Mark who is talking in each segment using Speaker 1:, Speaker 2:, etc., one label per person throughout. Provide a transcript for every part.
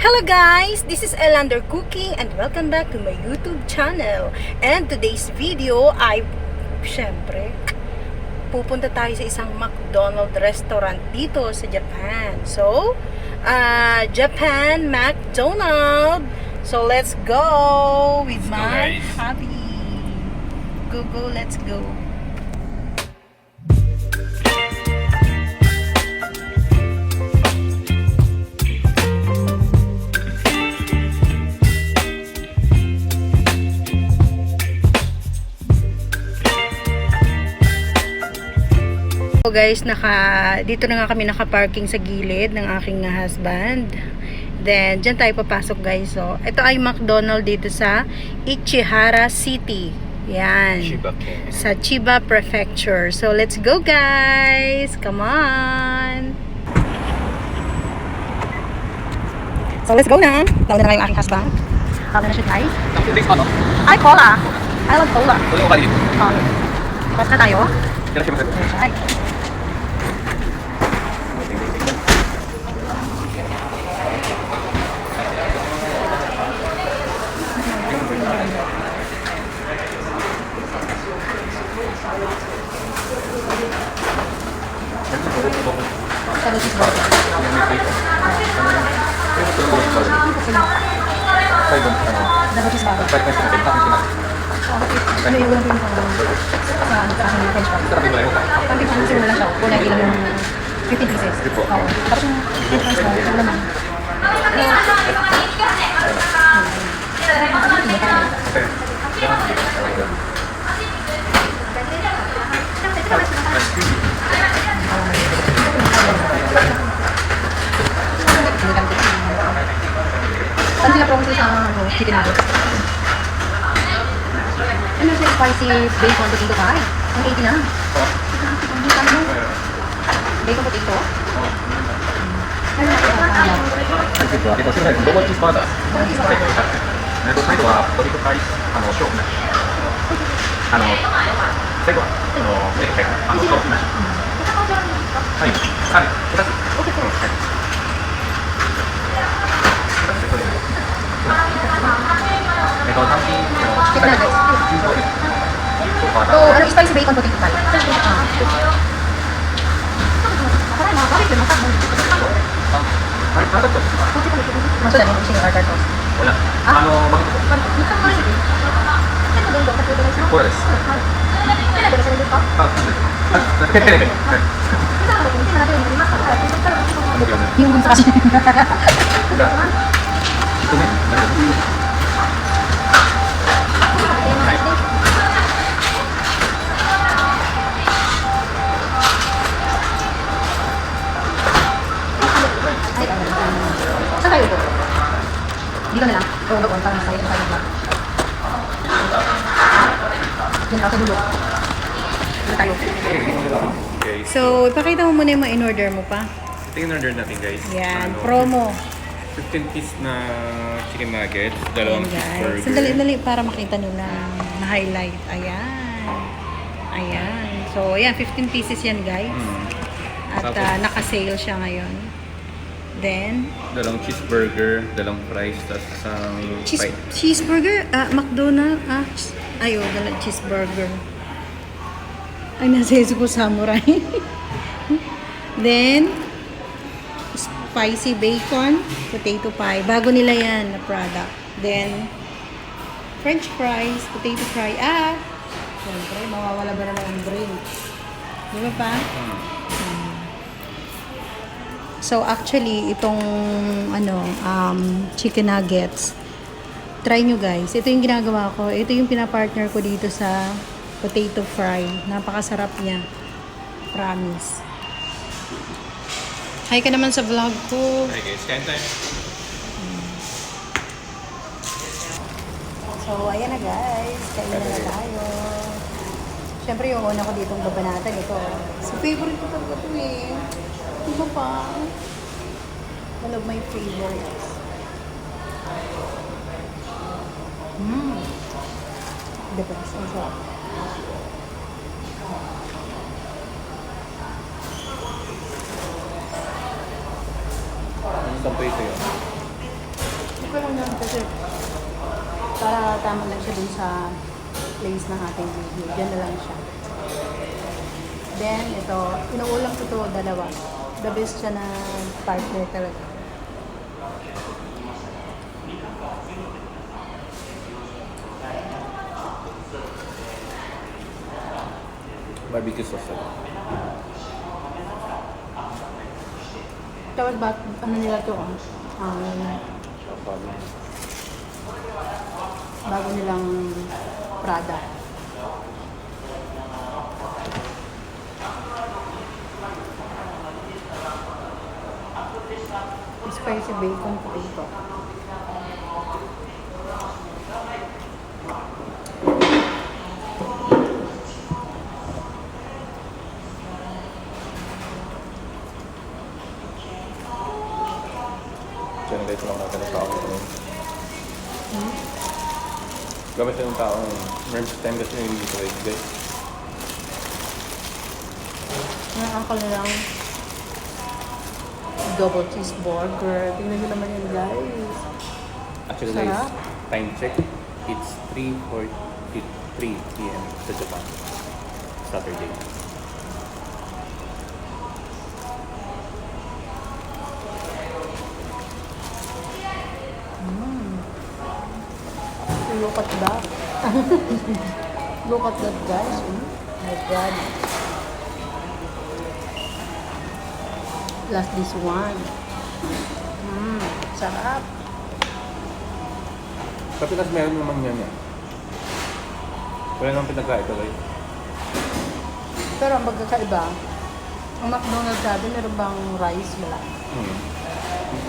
Speaker 1: Hello guys! This is Elander Cooking and welcome back to my YouTube channel. And today's video ay, syempre, pupunta tayo sa isang McDonald's restaurant dito sa Japan. So, Japan McDonald's. So, let's go with my hubby. Go, let's go. So guys, dito na nga kami naka-parking sa gilid ng aking husband. Then, dyan tayo papasok guys. So, ito ay McDonald's dito sa Ichihara City. Yan. Sa Chiba Prefecture. So, let's go guys! Come on! So, let's go na. Tawag na yung aking husband. Tawag na siya guys. Ay, cola! I love cola. Pas na tayo. Ay. Ano yung ulam ko yung sa aking french fries? Pag pinansin mo lang siya, kung nag-ilang yung 15 pieces. Oo. Tapos yung french fries mo, yung laman. Saan sila promote sa chicken nuggets? Ano siya spicy bacon potato pie? Ang 80 na. Bacon potato? Ano na ito?
Speaker 2: ドボチスパーダー。最後はポテトフライショーツ。最後はショーツ。はい。2つ。
Speaker 1: Chicken nuggets. So, ano spicy bacon potato pie? Masuk dari sini order toast.
Speaker 2: Wala. Bakit? これです。
Speaker 1: Yung gunsa kasi. Saan tayo po? Dito na lang. Oo, doon. Parang masaya tayo lang. Diyan ako sa dulo. Dito tayo.
Speaker 2: Okay.
Speaker 1: So, ipakita mo muna yung mga in-order mo pa.
Speaker 2: Ito yung order natin guys.
Speaker 1: Yan, promo.
Speaker 2: 15 piece na chicken nuggets,
Speaker 1: Ayan
Speaker 2: dalawang
Speaker 1: guys.
Speaker 2: cheeseburger.
Speaker 1: Sandali para makita nyo na highlight. Ayan. Ayan. So, ayan, 15 pieces yan guys. At naka-sale siya ngayon. Then,
Speaker 2: Dalawang cheeseburger, dalawang fries, tapos isang pie.
Speaker 1: cheeseburger? McDonald's? Ayo, dalang cheeseburger. Ay, nasa isip ko samurai. Then, spicy bacon, potato pie. Bago nila yan na product. Then, french fries, potato fry. Siyempre, mawawala ba naman ang drink? Di ba pa? So, actually, itong chicken nuggets, try nyo guys. Ito yung ginagawa ko. Ito yung pinapartner ko dito sa potato fry. Napakasarap niya. Promise. Hi ka naman sa vlog ko.
Speaker 2: Hi guys, kain tayo.
Speaker 1: So, ayan na guys. Kain na tayo. Siyempre, yung una ko ditong babanatan ito. So, favorite ko talaga ito eh. Diba pa? One of my favorites. The best. Ang sarap.
Speaker 2: Isang prito yun.
Speaker 1: lang kasi para tama lang siya dun sa place ng ating video. Diyan na lang siya. Then, ito, inuulam ko to dalawa. The best siya na partner talaga.
Speaker 2: Barbecue sauce.
Speaker 1: Tapos ba, ano nila to? Bago nilang product. Spicy bacon potato.
Speaker 2: Sinagay ko lang natin ng tao ito. Gamit siya ng tao. Merge time kasi yung dito eh. Guys.
Speaker 1: Nakakal na lang double cheeseburger. Tingnan nyo naman yun, guys.
Speaker 2: Actually
Speaker 1: Sarap.
Speaker 2: guys, time check. It's 3:43 p.m. sa Japan. Saturday.
Speaker 1: Look at that. Look at that, guys. My God. Last this one. Sarap.
Speaker 2: Sa Pinas meron naman yan eh. Wala naman pinagkaiba guys.
Speaker 1: Pero ang magkakaiba, ang McDonald's natin, meron bang rice? Wala.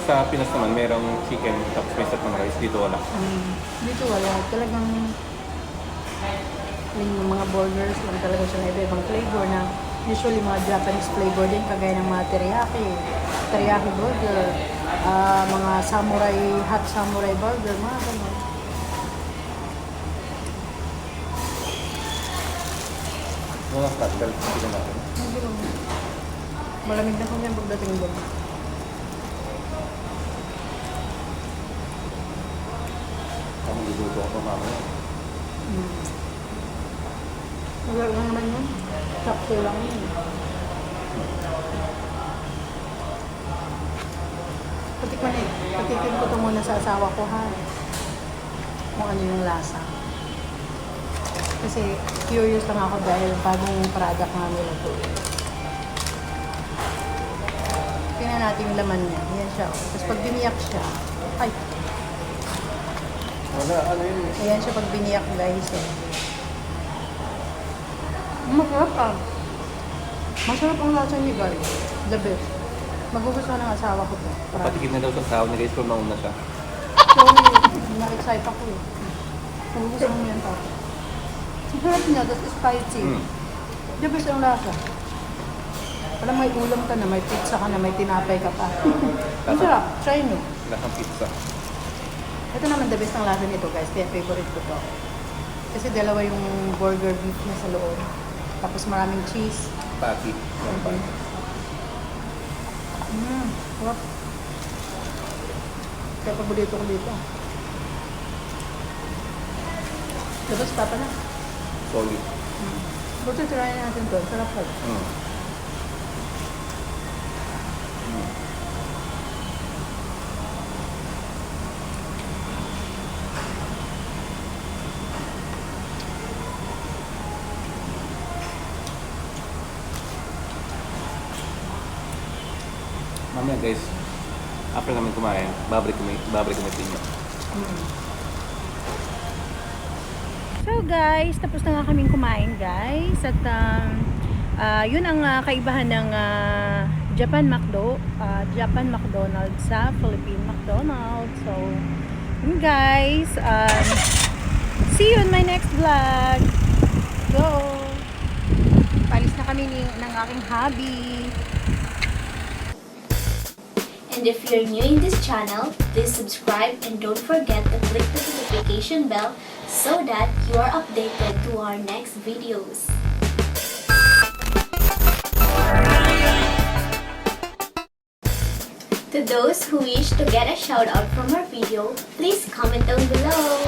Speaker 2: Sa Pinas naman merong chicken tapos may set ng rice. Dito wala.
Speaker 1: Dito wala. Talagang yung mga burgers lang talaga siya na iba-ibang flavor na usually mga Japanese flavor din kagaya ng mga teriyaki burger, mga hot samurai burger, mga ganun.
Speaker 2: Mga cocktail, hindi natin.
Speaker 1: Hindi lang. Malamig na kung yan pagdating doon.
Speaker 2: Kami luluto ako mamaya.
Speaker 1: Wala lang naman yun. Sakto lang yun. Patikin ko ito muna sa asawa ko, ha? Kung ano yung lasa. Kasi curious lang ako dahil bagong product nga nila to. Tingnan natin yung laman niya. Yan siya. Tapos pag biniyak siya, ay,
Speaker 2: Wala, ano yun?
Speaker 1: ayan siya pag biniyak, guys. Masarap ah. Masarap ang lasa niya, guys. The best. Magugustuhan ng asawa ko to.
Speaker 2: Patikim na daw sa tao niya guys kung mauna siya.
Speaker 1: So, na-excite ako eh. Magugustuhan mo yan pa. Ang sarap niya, tapos spicy. The best ang lasa. Alam, may ulam ka na, may pizza ka na, may tinapay ka pa. Ang sarap. Try nyo.
Speaker 2: Lasang pizza.
Speaker 1: Ito naman the best ang lasa nito, guys. Kaya favorite ko to. Kasi dalawa yung burger beef na sa loob. Tapos maraming cheese.
Speaker 2: Patty.
Speaker 1: Sarap. Kaya paborito ko dito. Tapos papa na.
Speaker 2: Solid.
Speaker 1: Buto try natin to. Sarap pala.
Speaker 2: Mamaya guys, after namin kumain, babalik kami sa inyo.
Speaker 1: So guys, tapos na nga kaming kumain, guys. At yun ang kaibahan ng Japan McDonald's sa Philippine McDonald's. So, yun guys. See you in my next vlog. Go! Palis na kami ng aking hubby.
Speaker 3: And if you're new in this channel, please subscribe and don't forget to click the notification bell so that you are updated to our next videos. To those who wish to get a shout out from our video, please comment down below.